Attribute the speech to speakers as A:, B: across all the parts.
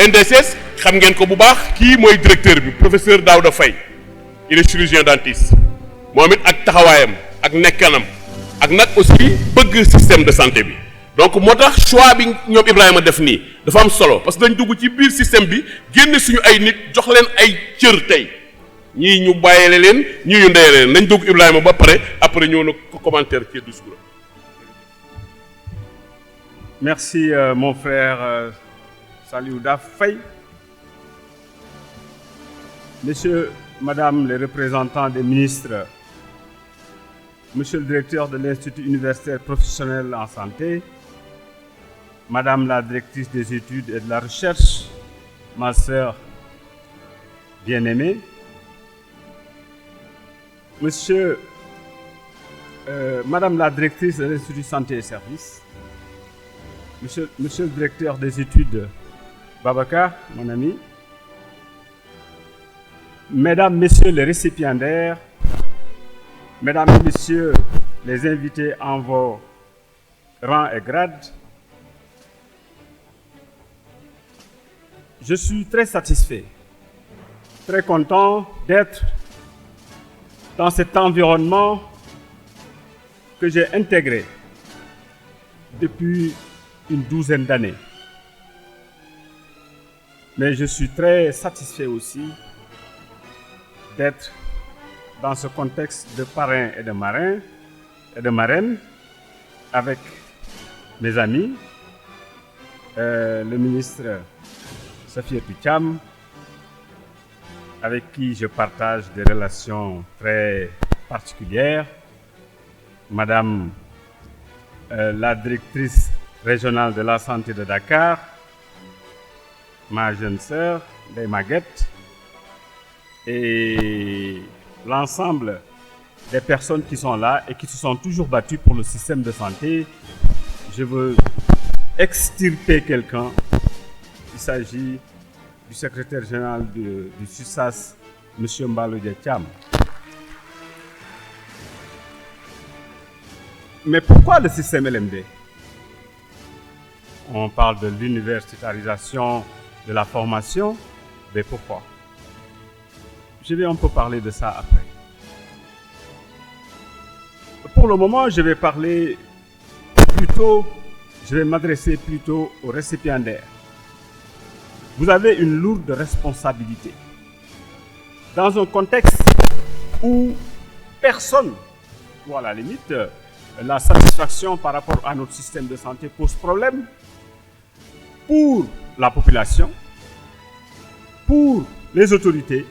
A: NDSS xam ngeen ko bu baax kii mooy directeur bi professeur Daouda Faye il est chirurgien dentiste moom it ak taxawaayam ak nekkanam ak nag aussi bëgg système de santé bi donc moo tax choix bi ñoom Ibrahima def nii dafa am solo parce que dañ dugg ci biir système bi génne suñu ay nit jox leen ay cër tey ñii ñu bàyyile leen ñii ñu ndeyale leen nañ dugg Ibrahima ba pare après ñëw na ko commentaire ci discours.
B: Merci mon frère Saliou Faye. Messieurs, Madame les représentants des ministres, Monsieur le directeur de l'Institut universitaire professionnel en santé, Madame la directrice des études et de la recherche, ma sœur bien-aimée, Madame la directrice de l'Institut Santé et Services, Monsieur le directeur des études, Babacar, mon ami, Mesdames, Messieurs les récipiendaires, Mesdames et Messieurs les invités en vos rangs et grades, je suis très satisfait, très content d'être dans cet environnement que j'ai intégré depuis une douzaine d'années. Mais je suis très satisfait aussi d'être dans ce contexte de parrain et de marraine avec mes amis, le ministre Safiatou Thiam, avec qui je partage des relations très particulières, Madame la directrice régionale de la santé de Dakar, ma jeune sœur, Ndeye Maguette, et l'ensemble des personnes qui sont là et qui se sont toujours battues pour le système de santé. Je veux extirper quelqu'un. Il s'agit du secrétaire général du SUSAS, M. Mbalo Thiam. Mais pourquoi le système LMD? On parle de l'universitarisation de la formation, mais pourquoi? Je vais un peu parler de ça après. Pour le moment, je vais m'adresser plutôt aux récipiendaires. Vous avez une lourde responsabilité. Dans un contexte où personne, ou à la limite, la satisfaction par rapport à notre système de santé pose problème, pour la population, pour les autorités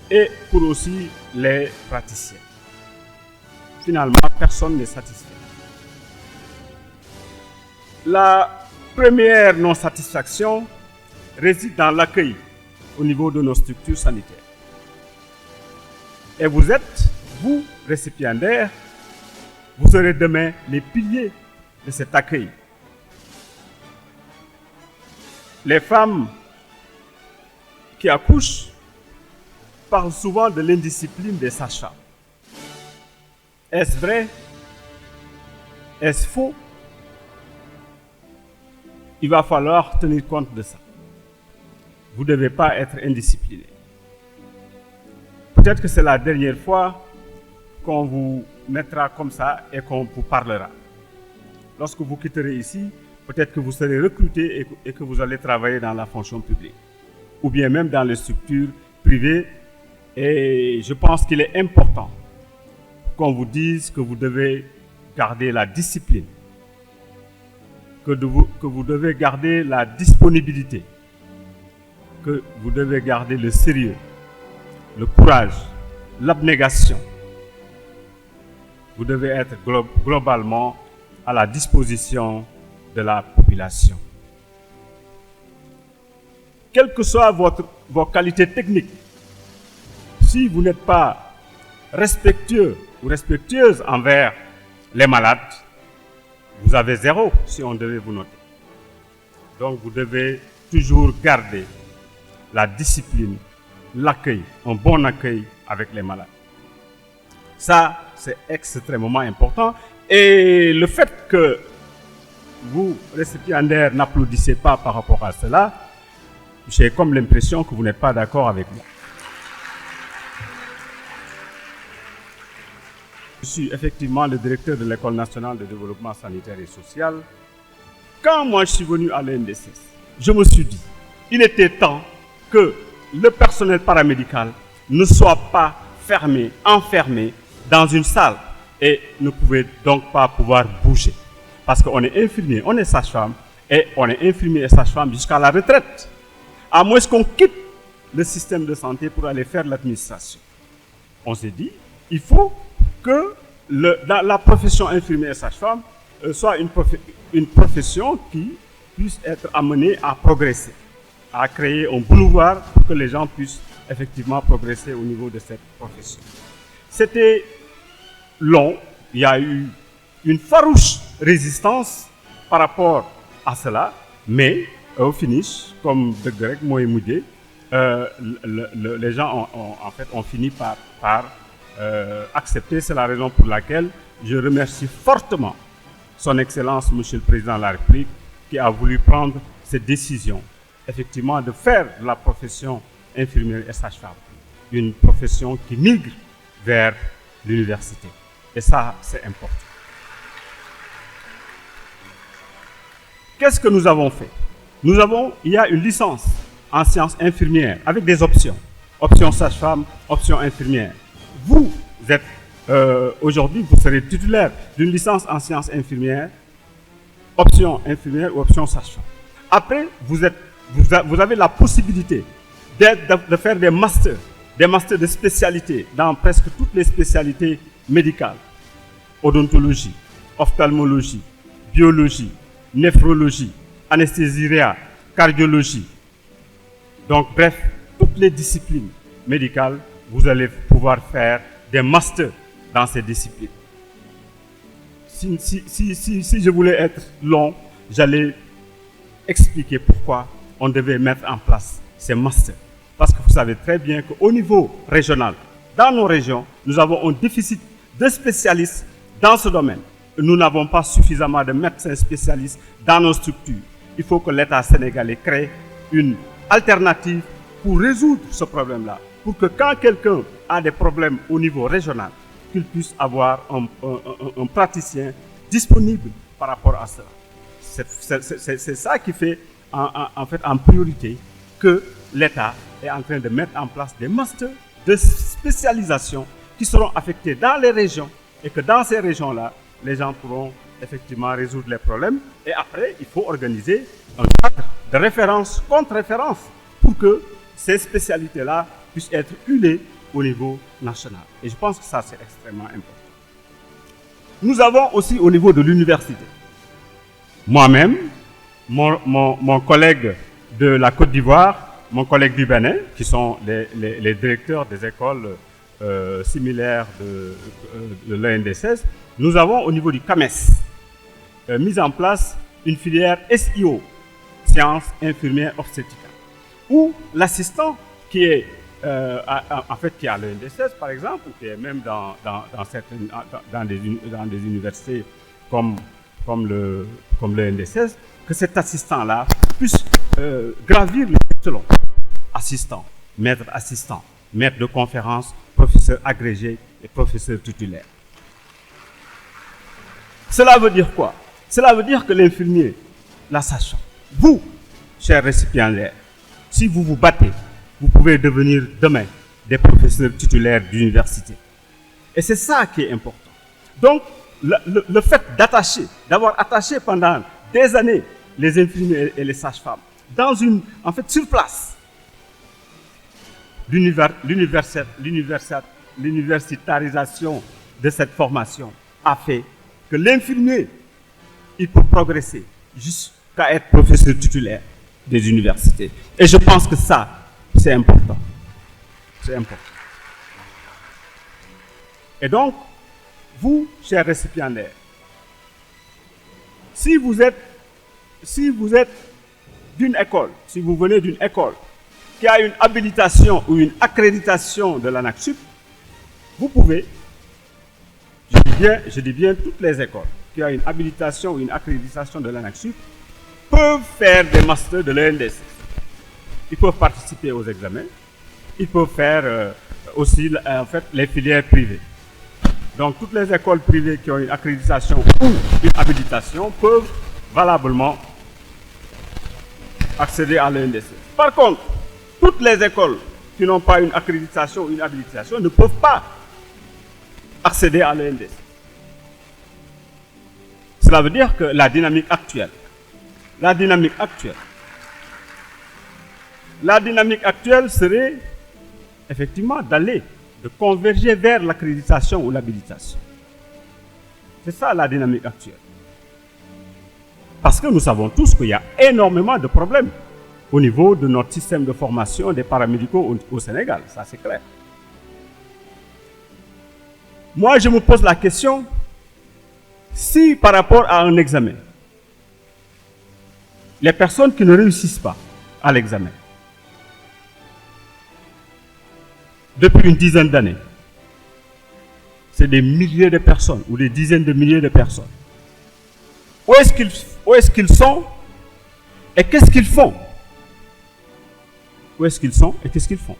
B: et pour aussi les praticiens. Finalement, personne n'est satisfait. La première non-satisfaction réside dans l'accueil au niveau de nos structures sanitaires. Et vous êtes, vous, récipiendaires, vous serez demain les piliers de cet accueil. Les femmes qui accouchent parlent souvent de l'indiscipline des sages-femmes. Est-ce vrai? Est-ce faux? Il va falloir tenir compte de ça. Vous ne devez pas être indiscipliné. Peut-être que c'est la dernière fois qu'on vous mettra comme ça et qu'on vous parlera. Lorsque vous quitterez ici, peut-être que vous serez recruté et que vous allez travailler dans la fonction publique ou bien même dans les structures privées. Et je pense qu'il est important qu'on vous dise que vous devez garder la discipline, que vous devez garder la disponibilité, que vous devez garder le sérieux, le courage, l'abnégation. Vous devez être globalement à la disposition de la population. Quelles que soient vos qualités techniques, si vous n'êtes pas respectueux ou respectueuse envers les malades, vous avez 0 si on devait vous noter. Donc vous devez toujours garder la discipline, l'accueil, un bon accueil avec les malades. Ça, c'est extrêmement important. Et le fait que vous, récipiendaires, n'applaudissez pas par rapport à cela, j'ai comme l'impression que vous n'êtes pas d'accord avec moi. Je suis effectivement le directeur de l'École nationale de développement sanitaire et social. Quand moi je suis venu à l'ENDSS, je me suis dit, il était temps que le personnel paramédical ne soit pas enfermé dans une salle et ne pouvait donc pas pouvoir bouger. Parce qu'on est infirmier, on est sage-femme et on est infirmier et sage-femme jusqu'à la retraite. À moins qu'on quitte le système de santé pour aller faire l'administration. On s'est dit, il faut que la profession infirmière et sage-femme soit une profession qui puisse être amenée à progresser, à créer un boulevard pour que les gens puissent effectivement progresser au niveau de cette profession. C'était long, il y a eu une farouche résistance par rapport à cela, mais au finish, comme de Greg Moïmoudé, les gens ont fini par accepter. C'est la raison pour laquelle je remercie fortement son Excellence, Monsieur le Président de la République, qui a voulu prendre cette décision, effectivement, de faire de la profession infirmière et sage-femme une profession qui migre vers l'université. Et ça, c'est important. Qu'est-ce que nous avons fait? Il y a une licence en sciences infirmières avec des options. Option sage-femme, option infirmière. Vous êtes, aujourd'hui, vous serez titulaire d'une licence en sciences infirmières, option infirmière ou option sage-femme. Après, vous avez la possibilité de faire des masters de spécialité dans presque toutes les spécialités médicales. Odontologie, ophtalmologie, biologie, néphrologie, anesthésie réa, cardiologie. Donc, bref, toutes les disciplines médicales, vous allez pouvoir faire des masters dans ces disciplines. Si je voulais être long, j'allais expliquer pourquoi on devait mettre en place ces masters. Parce que vous savez très bien qu'au niveau régional, dans nos régions, nous avons un déficit de spécialistes dans ce domaine. Nous n'avons pas suffisamment de médecins spécialistes dans nos structures. Il faut que l'État sénégalais crée une alternative pour résoudre ce problème-là. Pour que quand quelqu'un a des problèmes au niveau régional, qu'il puisse avoir un praticien disponible par rapport à cela. C'est ça qui fait en priorité que l'État est en train de mettre en place des masters de spécialisation qui seront affectés dans les régions et que dans ces régions-là, les gens pourront effectivement résoudre les problèmes. Et après, il faut organiser un cadre de référence contre référence pour que ces spécialités-là puissent être hulées au niveau national. Et je pense que ça, c'est extrêmement important. Nous avons aussi au niveau de l'université. Moi-même, mon collègue de la Côte d'Ivoire, mon collègue du Bénin, qui sont les directeurs des écoles similaires de l'ENDSS, nous avons au niveau du CAMES mis en place une filière SIO, sciences infirmières obstétricales, où l'assistant qui est qui est à l'ENDSS par exemple, qui est même dans des universités comme l'ENDSS, que cet assistant-là puisse gravir les échelons. Assistant, maître de conférence, professeur agrégé et professeur titulaire. Cela veut dire quoi? Cela veut dire que l'infirmier, la sage-femme, vous, chers récipiendaires, si vous vous battez, vous pouvez devenir demain des professeurs titulaires d'université. Et c'est ça qui est important. Donc, le fait d'avoir attaché pendant des années les infirmiers et les sages-femmes sur place, l'universitarisation de cette formation a fait que l'infirmier, il peut progresser jusqu'à être professeur titulaire des universités. Et je pense que ça, c'est important. C'est important. Et donc, vous, chers récipiendaires, si vous êtes d'une école, si vous venez d'une école qui a une habilitation ou une accréditation de l'ANAQ-Sup, vous pouvez, je dis bien toutes les écoles qui ont une habilitation ou une accréditation de l'ANAQ-Sup peuvent faire des masters de l'ENDSS. ils peuvent participer aux examens, ils peuvent faire aussi en fait, les filières privées. Donc toutes les écoles privées qui ont une accréditation ou une habilitation peuvent valablement accéder à l'ENDC. Par contre, toutes les écoles qui n'ont pas une accréditation ou une habilitation ne peuvent pas accéder à l'ENDC. Cela veut dire que la dynamique actuelle serait effectivement de converger vers l'accréditation ou l'habilitation. C'est ça la dynamique actuelle. Parce que nous savons tous qu'il y a énormément de problèmes au niveau de notre système de formation des paramédicaux au Sénégal, ça c'est clair. Moi, je me pose la question, si par rapport à un examen, les personnes qui ne réussissent pas à l'examen, depuis une dizaine d'années, c'est des milliers de personnes ou des dizaines de milliers de personnes. Où est-ce qu'ils sont et qu'est-ce qu'ils font? Où est-ce qu'ils sont et qu'est-ce qu'ils font?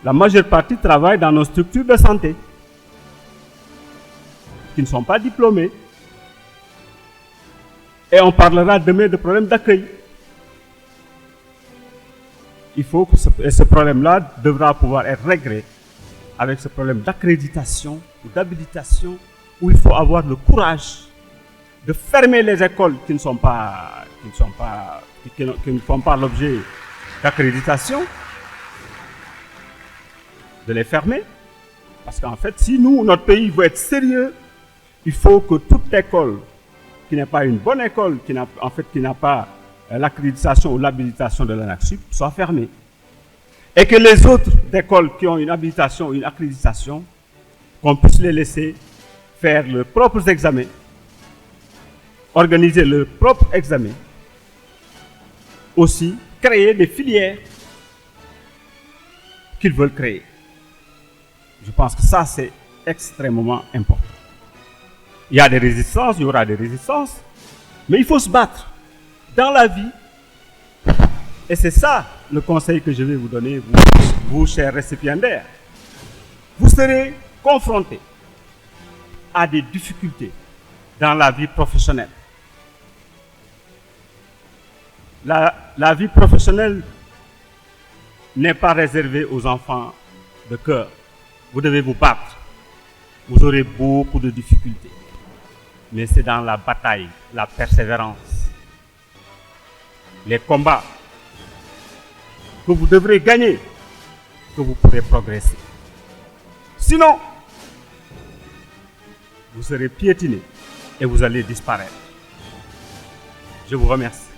B: La majeure partie travaille dans nos structures de santé, qui ne sont pas diplômés. Et on parlera demain de problèmes d'accueil. Il faut que ce problème-là devra pouvoir être réglé avec ce problème d'accréditation ou d'habilitation, où il faut avoir le courage de fermer les écoles qui ne font pas l'objet d'accréditation, de les fermer. Parce qu'en fait, si notre pays veut être sérieux, il faut que toute école qui n'est pas une bonne école, qui n'a pas l'accréditation ou l'habilitation de l'ANAQ-Sup, soit fermée. Et que les autres écoles qui ont une habilitation ou une accréditation, qu'on puisse les laisser faire leurs propres examens, organiser leurs propres examens, aussi créer des filières qu'ils veulent créer. Je pense que ça, c'est extrêmement important. Il y a des résistances, il y aura des résistances, mais il faut se battre dans la vie. Et c'est ça le conseil que je vais vous donner, vous chers récipiendaires. Vous serez confrontés à des difficultés dans la vie professionnelle. La vie professionnelle n'est pas réservée aux enfants de cœur. Vous devez vous battre. Vous aurez beaucoup de difficultés. Mais c'est dans la bataille, la persévérance, les combats que vous devrez gagner, que vous pourrez progresser. Sinon, vous serez piétinés et vous allez disparaître. Je vous remercie.